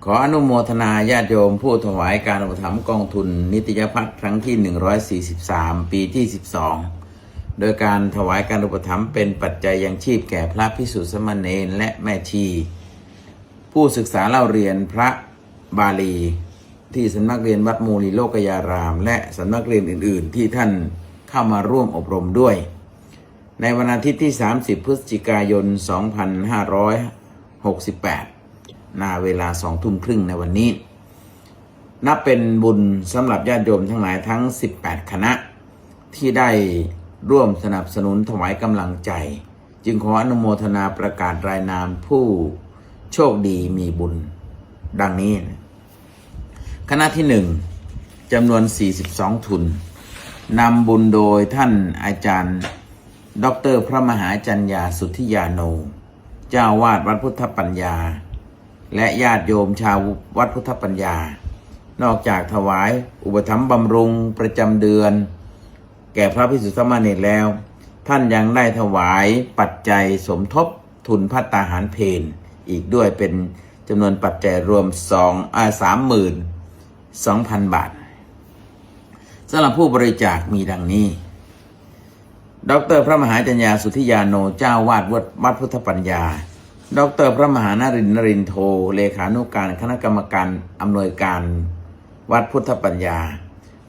ขออนุโมทนาญาติโยมผู้ถวายการอุปถัมภ์กองทุนนิตยพัฒน์ครั้งที่143ปีที่12โดยการถวายการอุปถัมภ์เป็นปัจจัยยังชีพแก่พระภิกษุสามเณรและแม่ชีผู้ศึกษาเล่าเรียนพระบาลีที่สำนักเรียนวัดมูลีโลกยารามและสำนักเรียนอื่นๆที่ท่านเข้ามาร่วมอบรมด้วยในวันอาทิตย์ที่30พฤศจิกายน2568เวลา20:30ในวันนี้นับเป็นบุญสำหรับญาติโยมทั้งหลายทั้ง18คณะที่ได้ร่วมสนับสนุนถวายกำลังใจจึงขออนุโมทนาประกาศรายนามผู้โชคดีมีบุญดังนี้คณะที่1จำนวน42ทุนนำบุญโดยท่านอาจารย์ดร.พระมหาจัญญาสุทธิยาโนเจ้าวาดวัดพุทธปัญญาและญาติโยมชาววัดพุทธปัญญานอกจากถวายอุปถัมภ์บำรุงประจำเดือนแก่พระภิกษุสามเณรแล้วท่านยังได้ถวายปัจจัยสมทบทุนภัตตาหารเพลอีกด้วยเป็นจำนวนปัจจัยรวม32,000 บาทสำหรับผู้บริจาคมีดังนี้ดร.พระมหาจัญญาสุทธิยาโนเจ้าวาดวัดพุทธปัญญาดร.พระมหานรินทร์โทเลขานุการคณะกรรมการอำนวยการวัดพุทธปัญญา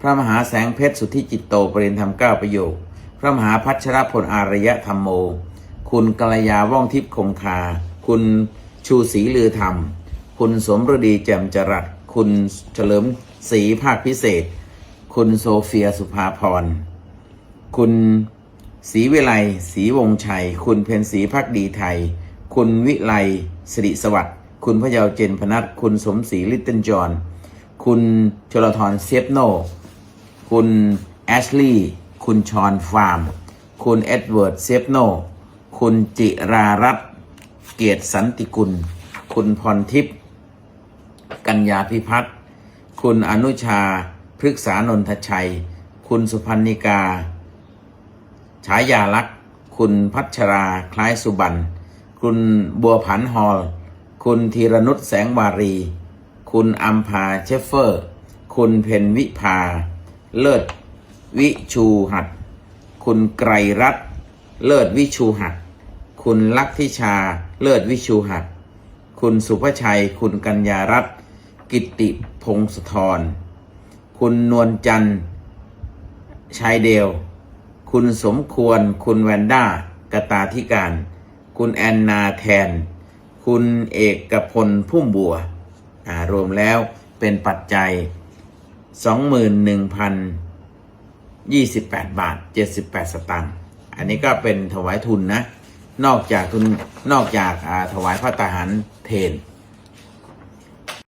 พระมหาแสงเพชรสุทธิจิตโตปริญธรรม9ประโยคพระมหาพัชรพลอารยธรรมโมคุณกัลยาว่องทิพย์คงคาคุณชูศรีลือธรรมคุณสมฤดีแจ่มจรัสคุณเฉลิมศรีภาคพิเศษคุณโซเฟียสุภาพรคุณศรีวิไลศรีวงชัยคุณเพ็ญศรีภักดีไทยคุณวิไลสิริสวัสดิ์คุณพะเยาเจนพนัสคุณสมศรีลิตเติ้ลจอห์นคุณชลธรเซฟโนคุณแอชลีย์คุณชอนฟาร์มคุณเอ็ดเวิร์ดเซฟโนคุณจิรารัตน์เกียรติสันติกุลคุณพรทิพย์กัญญาพิพัฒน์คุณอนุชาพฤกษานนทชัยคุณสุพรรณิกาฉายาลักษณ์คุณพัชราคล้ายสุบรรณคุณบัวผันฮอลคุณธีรนุชแสงวารีคุณอัมพาเชฟเฟอร์คุณเพนวิภาเลิศวิชูหัดคุณไกรรัตน์เลิศวิชูหัดคุณลักธิชาเลิศวิชูหัดคุณสุภชัยคุณกัญญารัตน์กิตติพงศธรคุณนวลจันทร์ชายเดวคุณสมควรคุณแวนด้ากตาธิการคุณแอนนาแทนคุณเอกพลพุ่มบัวรวมแล้วเป็นปัจจัย 21,028 บาท 78 สตางค์อันนี้ก็เป็นถวายทุนนะนอกจากถวายพระตาหารเพล